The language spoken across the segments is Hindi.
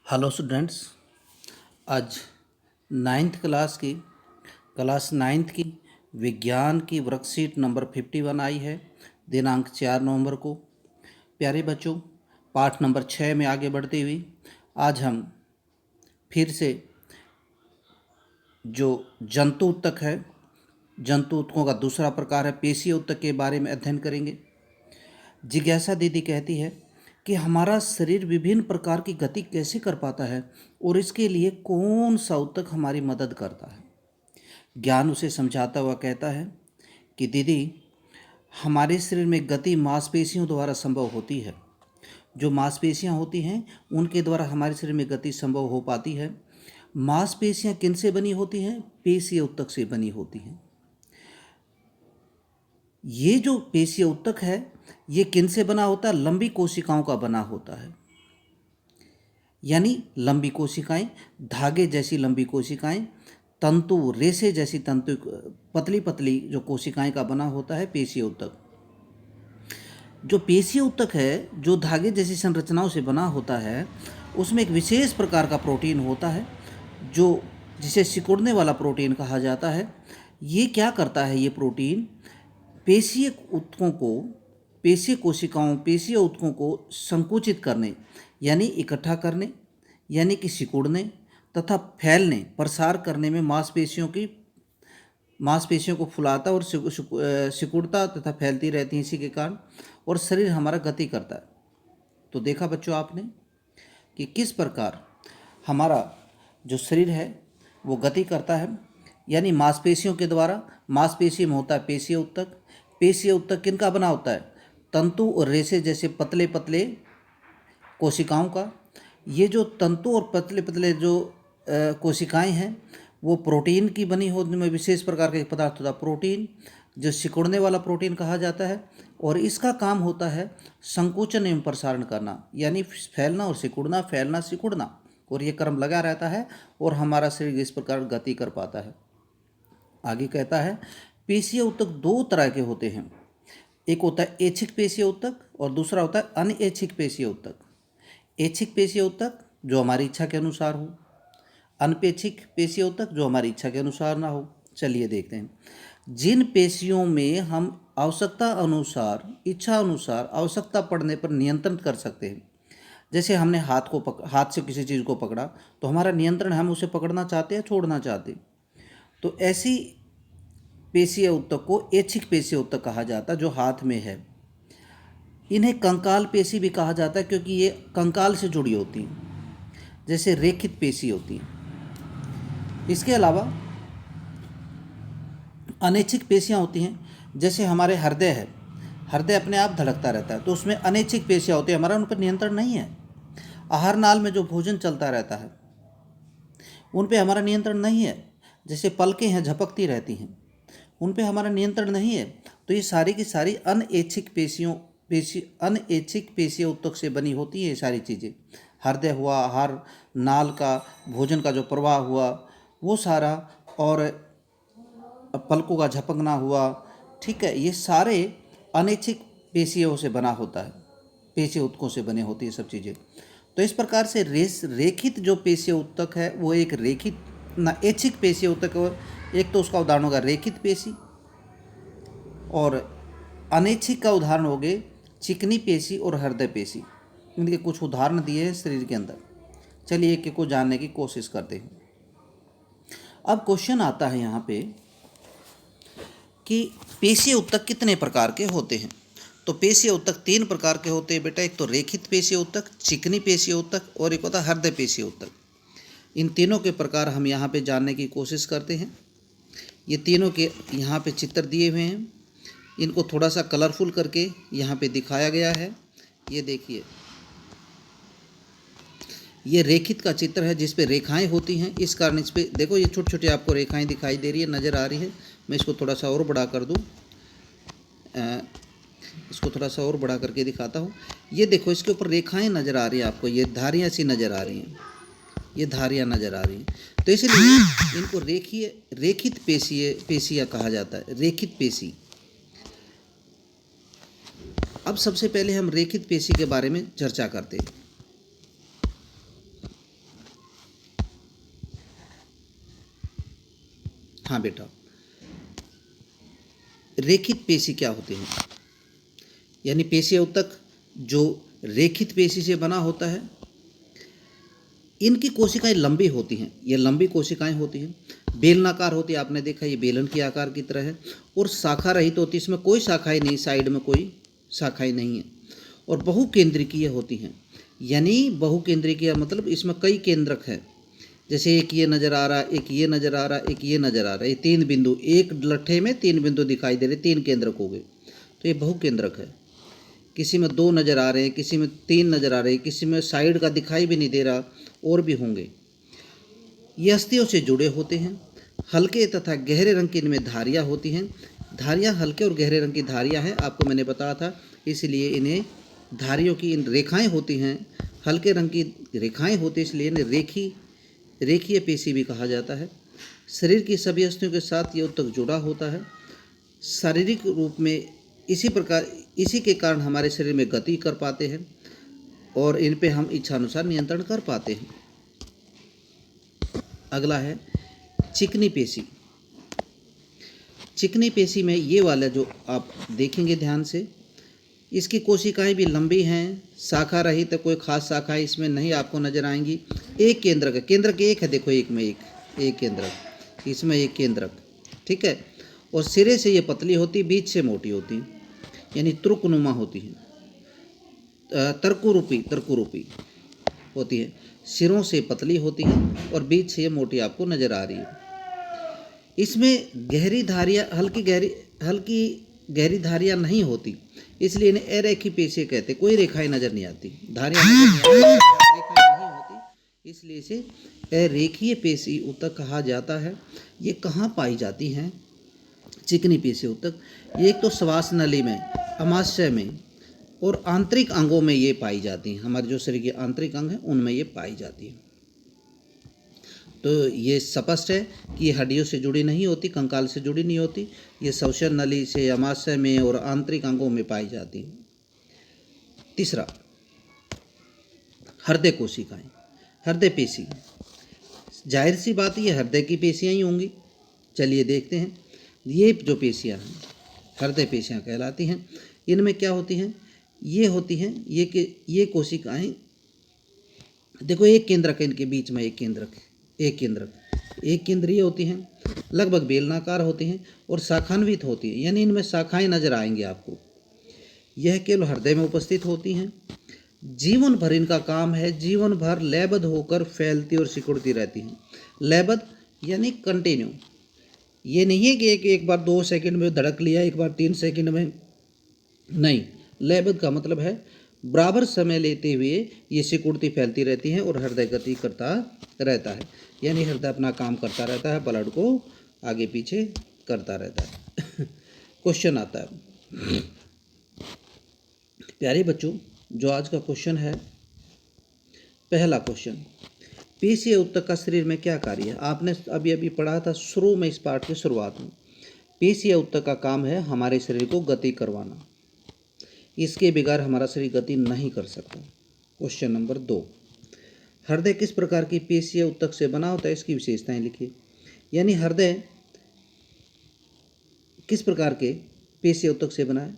Hello students. आज क्लास नाइन्थ की विज्ञान की वर्कशीट नंबर 51 आई है दिनांक 4 नवंबर को। प्यारे बच्चों, पाठ नंबर 6 में आगे बढ़ते हुए आज हम फिर से जो जंतु ऊतक है, जंतु ऊतकों का दूसरा प्रकार है पेशीय ऊतक के बारे में अध्ययन करेंगे। जिज्ञासा दीदी कहती है कि हमारा शरीर विभिन्न प्रकार की गति कैसे कर पाता है और इसके लिए कौन सा ऊतक हमारी मदद करता है। ज्ञान उसे समझाता हुआ कहता है कि दीदी, हमारे शरीर में गति मांसपेशियों द्वारा संभव होती है। जो मांसपेशियां होती हैं उनके द्वारा हमारे शरीर में गति संभव हो पाती है। मांसपेशियां किन से बनी होती हैं? पेशीय ऊतक से बनी होती हैं। ये जो पेशीय ऊतक है ये किन से बना होता है? लंबी कोशिकाओं का बना होता है। यानी लंबी कोशिकाएं, धागे जैसी लंबी कोशिकाएं, तंतु रेशे जैसी तंतु, पतली पतली जो कोशिकाएं का बना होता है पेशीय ऊतक। जो पेशीय ऊतक है जो धागे जैसी संरचनाओं से बना होता है उसमें एक विशेष प्रकार का प्रोटीन होता है जो जिसे सिकुड़ने वाला प्रोटीन कहा जाता है। ये क्या करता है? ये प्रोटीन पेशीय ऊतकों को, पेशीय कोशिकाओं, पेशीय ऊतकों को संकुचित करने यानी इकट्ठा करने यानी कि सिकुड़ने तथा फैलने, प्रसार करने में मांसपेशियों को फुलाता और सिकुड़ता तथा फैलती रहती है इसी के कारण, और शरीर हमारा गति करता है। तो देखा बच्चों आपने कि किस प्रकार हमारा जो शरीर है वो गति करता है, यानी मांसपेशियों के द्वारा। मांसपेशी में होता है पेशीय ऊतक। पेशीय ऊतक किनका बना होता है? तंतु और रेशे जैसे पतले पतले कोशिकाओं का। ये जो तंतु और पतले पतले जो कोशिकाएं हैं वो प्रोटीन की बनी होने में विशेष प्रकार का एक पदार्थ होता है प्रोटीन, जो सिकुड़ने वाला प्रोटीन कहा जाता है। और इसका काम होता है संकुचन एवं प्रसारण करना, यानी फैलना और सिकुड़ना, फैलना सिकुड़ना, और ये क्रम लगा रहता है और हमारा शरीर इस प्रकार गति कर पाता है। आगे कहता है पेशीय ऊतक दो तरह के होते हैं। एक होता है ऐच्छिक पेशीय ऊतक और दूसरा होता है अनऐच्छिक पेशीय ऊतक। ऐच्छिक पेशीय ऊतक जो हमारी इच्छा के अनुसार हो, अनपेक्षिक पेशीय ऊतक जो हमारी इच्छा के अनुसार ना हो। चलिए देखते हैं। जिन पेशियों में हम आवश्यकता अनुसार, इच्छा अनुसार आवश्यकता पड़ने पर नियंत्रण कर सकते हैं, जैसे हमने हाथ से किसी चीज़ को पकड़ा तो हमारा नियंत्रण, हम उसे पकड़ना चाहते हैं, छोड़ना चाहते हैं, तो ऐसी पेशीय ऊतक को ऐच्छिक पेशीय ऊतक कहा जाता है जो हाथ में है। इन्हें कंकाल पेशी भी कहा जाता है क्योंकि ये कंकाल से जुड़ी होती हैं, जैसे रेखित पेशी होती है। इसके अलावा अनैच्छिक पेशियां होती हैं, जैसे हमारे हृदय है, हृदय अपने आप धड़कता रहता है, तो उसमें अनैच्छिक पेशियां होती हैं, हमारा उन पर नियंत्रण नहीं है। आहार नाल में जो भोजन चलता रहता है उन पर हमारा नियंत्रण नहीं है। जैसे पलकें हैं, झपकती रहती हैं, उन पर हमारा नियंत्रण नहीं है। तो ये सारी की सारी अनैच्छिक अनैच्छिक पेशीय ऊतक से बनी होती है ये सारी चीज़ें। हृदय हुआ, आहार नाल का, भोजन का जो प्रवाह हुआ वो सारा, और पलकों का झपकना हुआ, ठीक है, ये सारे अनैच्छिक पेशियों से बना होता है, पेशीय ऊतकों से बने होती है सब चीज़ें। तो इस प्रकार से रेखित जो पेशीय ऊतक है वो एक रेखित ना ऐच्छिक पेशीय ऊतक है। एक तो उसका उदाहरण होगा रेखित पेशी, और अनैच्छिक का उदाहरण हो गए चिकनी पेशी और हृदय पेशी। इनके कुछ उदाहरण दिए हैं शरीर के अंदर। चलिए एक एक को जानने की कोशिश करते हैं। अब क्वेश्चन आता है यहाँ पे कि पेशीय ऊतक कितने प्रकार के होते हैं। तो पेशीय ऊतक 3 प्रकार के होते हैं बेटा। एक तो रेखित पेशीय ऊतक, चिकनी पेशीय ऊतक, और एक होता है हृदय पेशीय ऊतक। इन तीनों के प्रकार हम यहाँ पे जानने की कोशिश करते हैं। ये तीनों के यहाँ पे चित्र दिए हुए हैं, इनको थोड़ा सा कलरफुल करके यहाँ पे दिखाया गया है। ये देखिए, ये रेखित का चित्र है जिस पे रेखाएं होती हैं। इस कारण इस पे देखो, ये छोटी छोटी आपको रेखाएं दिखाई दे रही है, नज़र आ रही है। मैं इसको थोड़ा सा और बड़ा कर दूँ, इसको थोड़ा सा और बड़ा करके दिखाता हूँ। ये देखो, इसके ऊपर रेखाएं नज़र आ रही हैं आपको, ये धारियाँ सी नज़र आ रही हैं, ये धारियाँ नज़र आ रही हैं। तो इसलिए इनको रेखित पेशियाँ कहा जाता है, रेखित पेशी। अब सबसे पहले हम रेखित पेशी के बारे में चर्चा करते हैं। हाँ बेटा, रेखित पेशी क्या होते हैं? यानी पेशीय ऊतक जो रेखित पेशी से बना होता है, इनकी कोशिकाएं लंबी होती हैं, ये लंबी कोशिकाएं होती हैं, बेलनाकार होती है, आपने देखा ये बेलन के आकार की तरह है, और शाखा रहित होती है, इसमें कोई शाखाएं नहीं, साइड में कोई शाखाएं नहीं है, और बहुकेंद्रकीय होती हैं। यानी बहुकेंद्रकीय मतलब इसमें कई केंद्रक हैं, जैसे एक ये नज़र आ रहा, एक ये नज़र आ रहा, एक ये नज़र आ रहा है, ये 3 बिंदु, एक लट्ठे में 3 बिंदु दिखाई दे रहे, 3 केंद्रक हो गए, तो ये बहुकेंद्रक है। किसी में 2 नज़र आ रहे हैं, किसी में 3 नज़र आ रहे हैं, किसी में साइड का दिखाई भी नहीं दे रहा, और भी होंगे। ये अस्थियों से जुड़े होते हैं, हल्के तथा गहरे रंग की इनमें धारियाँ होती हैं। धारियाँ हल्के और गहरे रंग की धारियाँ हैं, आपको मैंने बताया था, इसलिए इन्हें धारियों की इन रेखाएं होती हैं, हल्के रंग की रेखाएं होती हैं, इसलिए इन्हें रेखीय पेशी भी कहा जाता है। शरीर की सभी अस्थियों के साथ ये ऊतक जुड़ा होता है। शारीरिक रूप में इसी के कारण हमारे शरीर में गति कर पाते हैं, और इन पे हम इच्छानुसार नियंत्रण कर पाते हैं। अगला है चिकनी पेशी। चिकनी पेशी में ये वाला जो आप देखेंगे ध्यान से, इसकी कोशिकाएं भी लंबी हैं, शाखा रहित, कोई खास शाखाएं इसमें नहीं आपको नजर आएंगी। एक केंद्रक है, केंद्रक एक है, देखो एक में एक केंद्रक, इसमें एक केंद्रक, ठीक है। और सिरे से ये पतली होती, बीच से मोटी होती, यानी तुर्कनुमा होती है, तर्कुरूपी होती है। सिरों से पतली होती है और बीच से ये मोटी आपको नज़र आ रही है। इसमें गहरी धारियाँ, हल्की गहरी धारियाँ नहीं होती, इसलिए इन्हें अरेखीय पेशी कहते। कोई रेखाएं नज़र नहीं आती, धारियाँ रेखाएं नहीं होती, इसलिए इसे अरेखीय पेशी ऊतक कहा जाता है। ये कहाँ पाई जाती हैं? चिकनी पेशी ऊतक ये एक तो श्वास नली में, अमाशय में और आंतरिक अंगों में ये पाई जाती हैं। हमारे जो शरीर के आंतरिक अंग हैं उनमें ये पाई जाती हैं। तो ये स्पष्ट है कि ये हड्डियों से जुड़ी नहीं होती, कंकाल से जुड़ी नहीं होती, ये श्वसन नली से, अमाशय में और आंतरिक अंगों में पाई जाती हैं। तीसरा, हृदय कोशिकाएं, हृदय पेशी। जाहिर सी बात ये हृदय की पेशियाँ ही होंगी। चलिए देखते हैं, ये जो पेशियाँ हैं हृदय पेशियाँ कहलाती हैं। इनमें क्या होती हैं? ये होती हैं ये कोशिकाएं, देखो एक केंद्रक है, इनके बीच में एक केंद्रीय होती हैं, लगभग बेलनाकार होती हैं और शाखान्वित होती हैं, यानी इनमें शाखाएं नजर आएंगी आपको। यह केवल हृदय में उपस्थित होती हैं। जीवन भर इनका काम है, जीवन भर लयबद्ध होकर फैलती और सिकुड़ती रहती हैं। लयबद्ध यानी कंटिन्यू, ये नहीं है कि एक बार 2 सेकंड में धड़क लिया, एक बार 3 सेकंड में नहीं। लयबद्ध का मतलब है बराबर समय लेते हुए ये सिकुड़ती फैलती रहती हैं और हृदय गति करता रहता है, यानी हृदय अपना काम करता रहता है, ब्लड को आगे पीछे करता रहता है। क्वेश्चन आता है प्यारे बच्चों, जो आज का क्वेश्चन है, पहला क्वेश्चन, पेशीय ऊतक का शरीर में क्या कार्य है? आपने अभी पढ़ा था शुरू में, इस पाठ की शुरुआत में। पेशीय ऊतक का काम है हमारे शरीर को गति करवाना, इसके बगैर हमारा शरीर गति नहीं कर सकता। क्वेश्चन नंबर 2, हृदय किस प्रकार की पेशीय ऊतक से बना होता है? इसकी विशेषताएं लिखिए। यानी हृदय किस प्रकार के पेशीय ऊतक से बना है?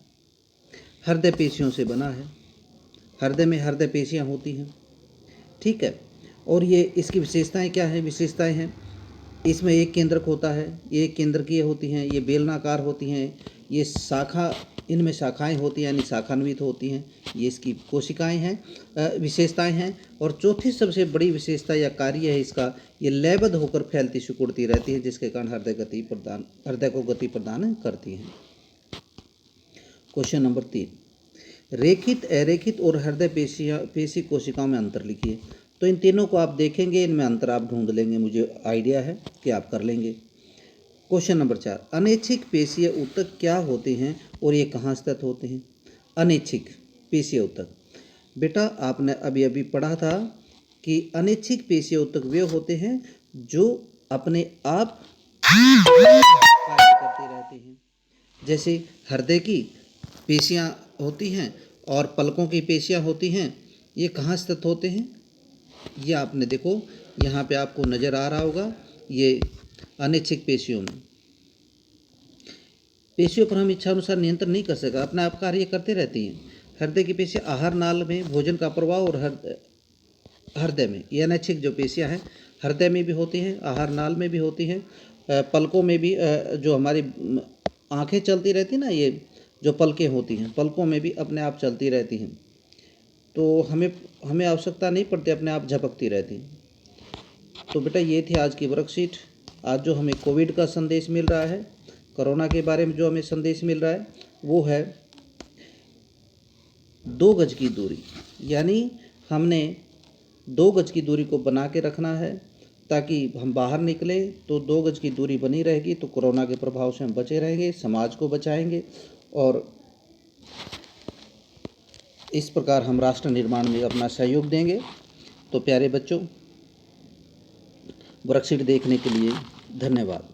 हृदय पेशियों से बना है। हृदय में हृदय पेशियाँ होती हैं, ठीक है। और ये इसकी विशेषताएं क्या हैं? विशेषताएं हैं, इसमें एक केंद्रक होता है, ये एक केंद्रकीय होती हैं, ये बेलनाकार होती हैं, ये इनमें शाखाएं होती हैं यानी शाखान्वित होती हैं, ये इसकी कोशिकाएं हैं, विशेषताएं हैं। और चौथी सबसे बड़ी विशेषता या कार्य है इसका, ये लयबद्ध होकर फैलती सिकुड़ती रहती है, जिसके कारण हृदय को गति प्रदान करती हैं। क्वेश्चन नंबर 3, रेखित, अरेखित और हृदय पेशी कोशिकाओं में अंतर लिखिए। तो इन तीनों को आप देखेंगे, इनमें अंतर आप ढूंढ लेंगे, मुझे आइडिया है कि आप कर लेंगे। क्वेश्चन नंबर 4, अनैच्छिक पेशीय ऊतक क्या होते हैं और ये कहाँ स्थित होते हैं? अनैच्छिक पेशीय ऊतक, बेटा आपने अभी पढ़ा था कि अनैच्छिक पेशीय ऊतक वे होते हैं जो अपने आप कार्य करते रहते हैं। जैसे हृदय की पेशियाँ होती हैं और पलकों की पेशियाँ होती हैं, ये कहाँ स्थित होते हैं? ये आपने देखो यहाँ पे आपको नज़र आ रहा होगा, ये अनैच्छिक पेशियों में, पेशियों पर हम इच्छानुसार नियंत्रण नहीं कर सकते, अपने आप कार्य करते रहती हैं। हृदय की पेशियाँ आहार नाल में भोजन का प्रवाह और हृदय में, ये अनैच्छिक जो पेशियाँ हैं हृदय में भी होती हैं, आहार नाल में भी होती हैं, पलकों में भी, जो हमारी आंखें चलती रहती ना, ये जो पलकें होती हैं पलकों में भी अपने आप चलती रहती हैं। तो हमें आवश्यकता नहीं पड़ती, अपने आप झपकती रहती हैं। तो बेटा ये थी आज की वर्कशीट। आज जो हमें कोविड का संदेश मिल रहा है, कोरोना के बारे में जो हमें संदेश मिल रहा है वो है 2 गज की दूरी, यानी हमने 2 गज की दूरी को बना के रखना है, ताकि हम बाहर निकले तो 2 गज की दूरी बनी रहेगी, तो कोरोना के प्रभाव से हम बचे रहेंगे, समाज को बचाएंगे और इस प्रकार हम राष्ट्र निर्माण में अपना सहयोग देंगे। तो प्यारे बच्चों, वर्कशीट देखने के लिए धन्यवाद।